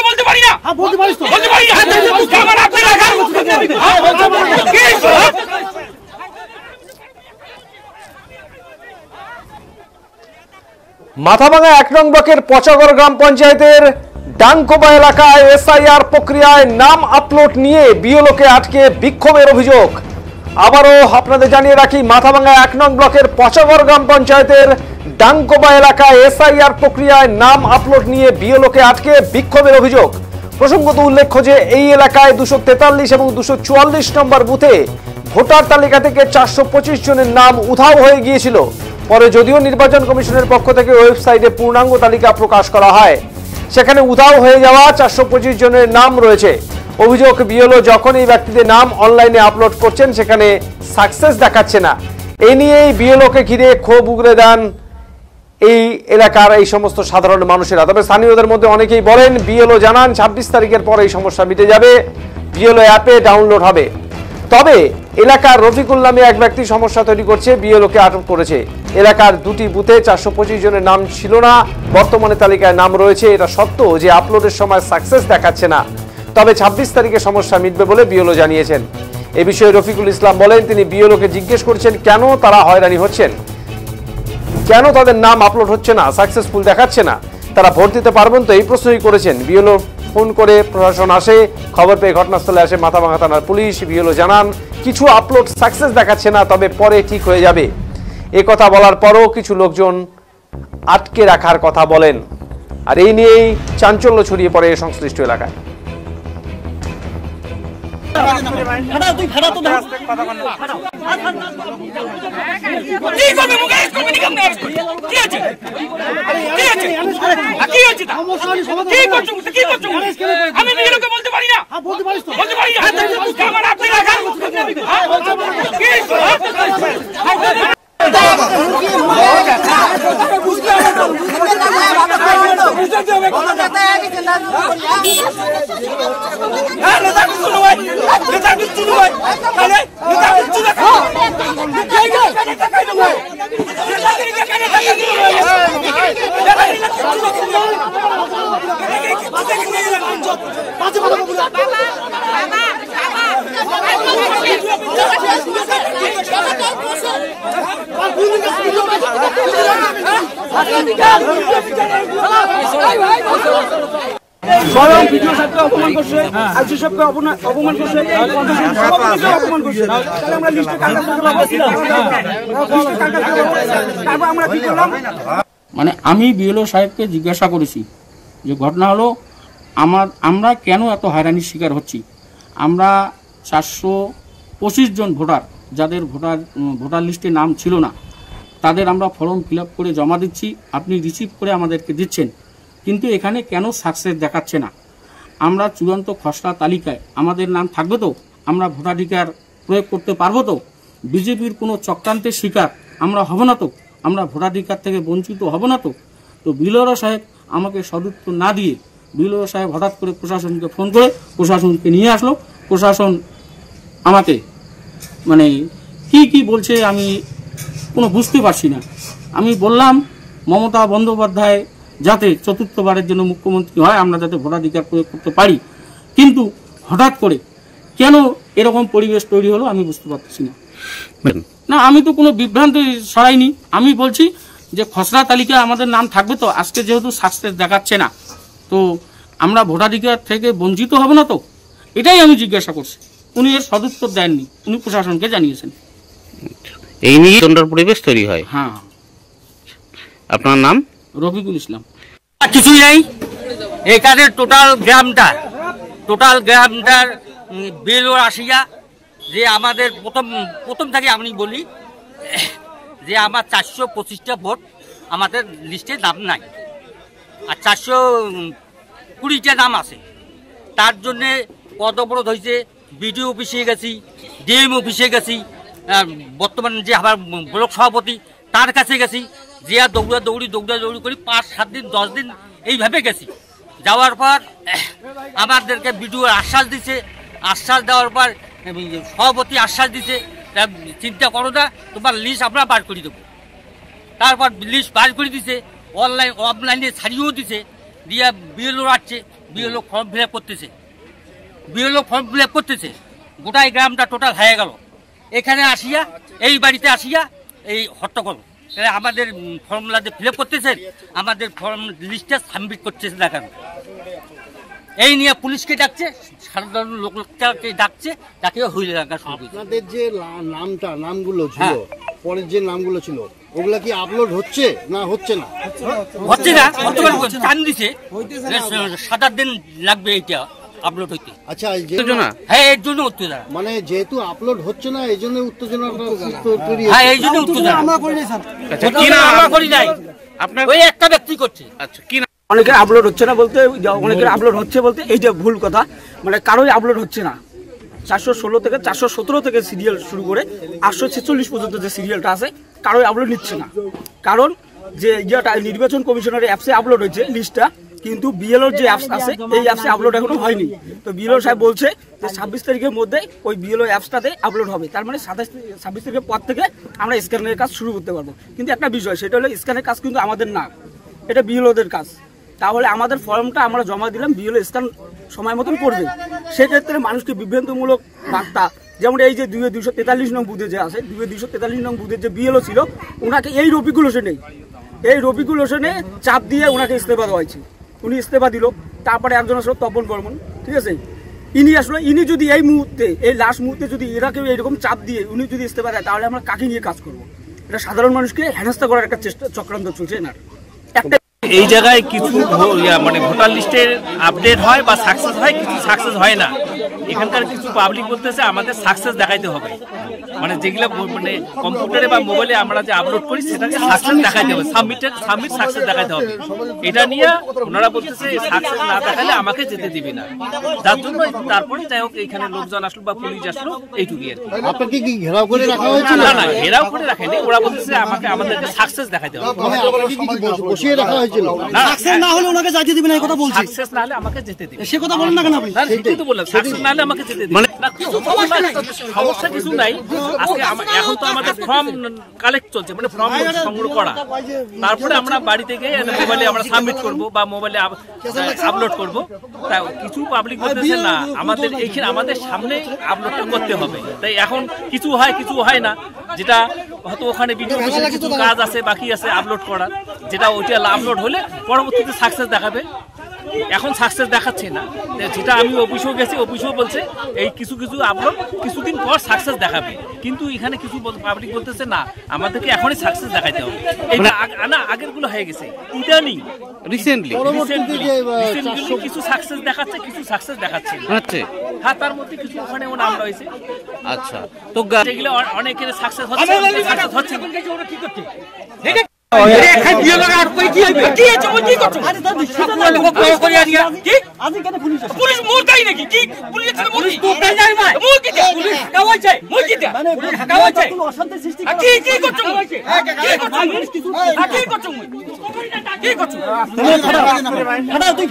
বলতে পারি না। মাথাভাঙা ১ নং ব্লকের পচাগড় গ্রাম পঞ্চায়েতের ডাংকোবা এলাকায় এসআইআর প্রক্রিয়ায় নাম আপলোড নিয়ে বিএলওকে আটকে বিক্ষোভের অভিযোগ। আবারও আপনাদের জানিয়ে রাখি, মাথাভাঙা ১ নং ব্লকের পচাগড় গ্রাম পঞ্চায়েতের ডাংকোবা এলাকায় এসআইআর প্রক্রিয়ায় নাম আপলোড নিয়ে বিএলওকে আটকে বিক্ষোভের অভিযোগ। প্রসঙ্গত উল্লেখ্য যে এই এলাকায় 243 এবং 244 নম্বর বুথে ভোটার তালিকা থেকে 425 জনের নাম উধাও হয়ে গিয়েছিল। পরে যদিও নির্বাচন কমিশনের পক্ষ থেকে ওয়েবসাইটে পূর্ণাঙ্গ তালিকা প্রকাশ করা হয়, সেখানে উধাও হয়ে যাওয়া 425 জনের নাম রয়েছে। অভিযোগ, বিএলও যখন এই ব্যক্তিদের নাম অনলাইনে আপলোড করছেন সেখানে সাকসেস দেখাচ্ছে না। এই নিয়েই বিএলওকে ঘিরে ক্ষোভ উগরে দেন এই এলাকার এই সমস্ত সাধারণ মানুষেরা। তবে স্থানীয়দের মধ্যে অনেকেই বলেন, বিএলও জানান 26 তারিখের পর এই সমস্যা মিটে যাবে, বিএলও অ্যাপে ডাউনলোড হবে। তবে এলাকার রফিকুল নামে এক ব্যক্তি সমস্যা তৈরি করছে, বিএলওকে আটক করেছে। এলাকার 2টি বুথে 425 জনের নাম ছিল না, বর্তমানে তালিকায় নাম রয়েছে। এটা সত্য যে আপলোডের সময় সাকসেস দেখাচ্ছে না, তবে 26 তারিখে সমস্যা মিটবে বলে বিএলও জানিয়েছেন। এ বিষয়ে রফিকুল ইসলাম বলেন, তিনি বিএলওকে জিজ্ঞেস করছেন কেন তারা হয়রানি হচ্ছেন, কেন তাদের নাম আপলোড হচ্ছে না, সাকসেসফুল দেখাচ্ছে না, তারা ভোট দিতে পারবেন তো, এই প্রশ্নই করেছেন। বিএলও ফোন করে প্রশাসন আসে, খবর পেয়ে ঘটনাস্থলে আসে মাথাভাঙা থানার পুলিশ। বিএলও জানান কিছু আপলোড সাকসেস দেখাচ্ছে না, তবে পরে ঠিক হয়ে যাবে। এ কথা বলার পরও কিছু লোকজন আটকে রাখার কথা বলেন, আর এই নিয়েই চাঞ্চল্য ছড়িয়ে পড়ে সংশ্লিষ্ট এলাকায়। অপমান করছে, অপমান করছে, মানে আমি বিএলও সাহেবকে জিজ্ঞাসা করেছি যে ঘটনা হলো আমরা কেন এত হয়রানির শিকার হচ্ছি। আমরা 425 জন ভোটার, যাদের ভোটার লিস্টে নাম ছিল না, তাদের আমরা ফর্ম ফিল আপ করে জমা দিচ্ছি, আপনি রিসিভ করে আমাদেরকে দিচ্ছেন, কিন্তু এখানে কেন সাকসেস দেখাচ্ছে না। আমরা চূড়ান্ত খসড়া তালিকায় আমাদের নাম থাকবে তো, আমরা ভোটাধিকার প্রয়োগ করতে পারবো তো, বিজেপির কোনো চক্রান্তের শিকার আমরা হব না তো, আমরা ভোটাধিকার থেকে বঞ্চিত হব না তো। তো বিএলও সাহেব আমাকে সদুত্তর না দিয়ে বিএলও সাহেব হঠাৎ করে প্রশাসনকে ফোন করে প্রশাসনকে নিয়ে আসলো। প্রশাসন আমাকে মানে কি বলছে আমি কোনো বুঝতে পারছি না। আমি বললাম মমতা বন্দ্যোপাধ্যায় যাতে চতুর্থবারের জন্য মুখ্যমন্ত্রী হয়, আমরা যাতে ভোটাধিকার প্রয়োগ করতে পারি, কিন্তু হঠাৎ করে কেন এরকম পরিবেশ তৈরি হলো আমি বুঝতে পারছি না। না, আমি তো কোনো বিভ্রান্তি ছড়াইনি। আমি বলছি যে খসড়া তালিকায় আমাদের নাম থাকবে তো, আজকে যেহেতু সাকসেস দেখাচ্ছে না, তো আমরা ভোটাধিকার থেকে বঞ্চিত হব না তো, এটাই আমি জিজ্ঞাসা করছি। উনি এর সদুত্তর দেননি, উনি প্রশাসনকে জানিয়েছেন। এই নিয়ে পরিবেশ তৈরি হয়। হ্যাঁ। আপনার নাম? রফিকুল ইসলাম। কিছুই নেই এখানে, টোটাল গ্রামটার বিএলও আসিয়া যে আমাদের প্রথম থেকে আমি বলি যে আমার 425টা ভোট আমাদের লিস্টে নাম নাই, আর 420টা নাম আছে। তার জন্যে কত অবরোধ হয়েছে, বিডিও অফিসে গেছি, ডিএম অফিসে গেছি, বর্তমান যে আমার ব্লক সভাপতি তার কাছে গেছি, যে আর দৌড়াদৌড়ি করি 5-7 দিন 10 দিন এইভাবে গেছি। যাওয়ার পর আমাদেরকে বিডিও আশ্বাস দিছে, আশ্বাস দেওয়ার পর সভাপতি আশ্বাস দিছে চিন্তা করো না, তোমার লিস্ট আমরা বার করে দেবো। তারপর লিস্ট বার করে দিছে, অফলাইনে ছাড়িয়েও দিছে, দিয়ে বিএলও আসছে, বিএলও ফর্ম ফিল আপ করতেছে, গোটাই গ্রামটা টোটাল হয়ে গেল। এখানে আসিয়া এই বাড়িতে আসিয়া এই হট্টগোল, আমাদের ফর্মুলাতে ফিল আপ করতেছেন, আমাদের ফর্ম লিস্টে সাবমিট করতেছে না কেন? এই নিয়ে পুলিশকে ডাকছে, সাধারণ লোককে ডাকছে, ডাকে হইলে রাখা শুরু করছে। আপনাদের যে নামগুলো ছিল, পরের যে নামগুলো ছিল, ওগুলা কি আপলোড হচ্ছে না হচ্ছে না? হচ্ছে না, টান দিছে, 7 দিন লাগবে এইটা আপলোড হইতে। আচ্ছা, হ্যাঁ, এর জন্য উত্তেজনা, মানে যেহেতু আপলোড হচ্ছে না এই জন্য উত্তেজনা তৈরি। হ্যাঁ, এই জন্য উত্তেজনা। আমরা করি নাই, আপনার ওই একটা ব্যক্তি করছে। আচ্ছা, কি অনেকের আপলোড হচ্ছে না বলতে, অনেকের আপলোড হচ্ছে বলতে এইটা ভুল কথা, মানে কারোই আপলোড হচ্ছে না। 416 থেকে 417 থেকে সিরিয়াল শুরু করে 846 পর্যন্ত যে সিরিয়ালটা আছে কারোই আপলোড নিচ্ছে না। কারণ যে নির্বাচন কমিশনের অ্যাপসে আপলোড হয়েছে লিস্টটা, কিন্তু বিএলওর যে অ্যাপস আছে এই অ্যাপসে আপলোড এখনো হয়নি। তো বিএলও সাহেব বলছে যে 26 তারিখের মধ্যে ওই বিএলও অ্যাপসটাতে আপলোড হবে, তার মানে 26 তারিখের পর থেকে আমরা স্ক্যানের কাজ শুরু করতে পারবো। কিন্তু একটা বিষয়, সেটা হলো স্ক্যানের কাজ কিন্তু আমাদের না, এটা বিএলওদের কাজ। তাহলে আমাদের ফর্মটা আমরা জমা দিলাম, বিএলও স্ক্যান সময় মতন করবে। সেক্ষেত্রে মানুষকে বিভ্রান্তমূলক বার্তা, যেমন এই যে 243 নং বুথে যে আছে, 243 নং বুথের যে বিএলও ছিল, ওনাকে এই রফিকুল হোসেনে চাপ দিয়ে ওনাকে ইস্তফা দেওয়া হয়েছে। উনি ইস্তফা দিল, তারপরে একজন আসলো তপন বর্মন, ঠিক আছে, ইনি যদি এই মুহূর্তে, এই লাস্ট মুহূর্তে যদি এরা কেউ এইরকম চাপ দিয়ে উনি যদি ইস্তফা দেয়, তাহলে আমরা কাকে নিয়ে কাজ করবো? এটা সাধারণ মানুষকে হেনস্থা করার একটা চক্রান্ত চলছে এনার। একটা এই জায়গায় কিছু মানে ভোটার লিস্টের আপডেট হয় বা সাকসেস হয়, কিছু সাকসেস হয় না। এখানকার কিছু পাবলিক বলতেছে আমাদের সাকসেস দেখাইতে হবে, মানে যেগুলো মানে কম্পিউটারে বা মোবাইলে আমরা যে আপলোড করি সেটাকে সাকসেস দেখাইতে হবে, সাবমিট সাকসেস দেখাইতে হবে। এটা নিয়ে ওনারা বলতেছে সাকসেস না দেখালে আমাকে যেতে দিবি না, যার জন্য তারপরে যাই হোক এখানে লোকজন আসলো বা পুলিশ আসলো, এইটুকুই আর কি। আপনাকে কি ঘেরাও করে রাখা হয়েছে? না, ঘেরাও করে রাখেনি, ওরা বলতেছে আমাদেরকে সাকসেস দেখাইতে হবে। বসিয়ে রাখা হয়েছিল? সাকসেস না হলে ওনাকে যাইতে দিবেন, এই কথা বলছি। সাকসেস না হলে আমাকে যেতে দিবেন, সে কথা বলেন না কেন আপনি? সেটাই তো বললাম, সাকসেস না হলে আমাকে যেতে দিবেন। সমস্যা কিছু নাই। আজকে এখন তো আমাদের ফর্ম কালেক্ট চলছে, মানে ফর্ম সংগ্রহ করা, তারপরে আমরা বাড়িতে গিয়ে মোবাইলে আমরা সাবমিট করব বা মোবাইলে আপলোড করব। তা কিছু পাবলিক বলতেছে না, আমাদের এইখানে আমাদের সামনে আপলোডটা করতে হবে। তাই এখন কিছু হয় কিছু হয় না, যেটা হয়তো ওখানে ভিডিও কিছু কাজ আছে বাকি আছে আপলোড করা, যেটা ওইটা আপলোড হলে পরবর্তীতে সাকসেস দেখাবে। এখন সাকসেস দেখাচ্ছে না, যেটা আমি অফিসেও গেছি, অফিসেও বলছে এই কিছু আপলোড কিছুদিন পর সাকসেস দেখাবে, কিন্তু এখানে কিছু পাবলিক বলতেছে না আমাদেরকে এখনই সাকসেস দেখাইতে হবে। এইটা না আগের গুলো হয়ে গেছে, ইদানিং রিসেন্টলি কিছু সাকসেস দেখাচ্ছে, কিছু সাকসেস দেখাচ্ছে না। হ্যাঁ, তার মধ্যে কিছু ওখানে নাম রয়েছে। আচ্ছা, তো যেগুলো অনেকের সাকসেস হচ্ছে, সাকসেস হচ্ছে না। তুই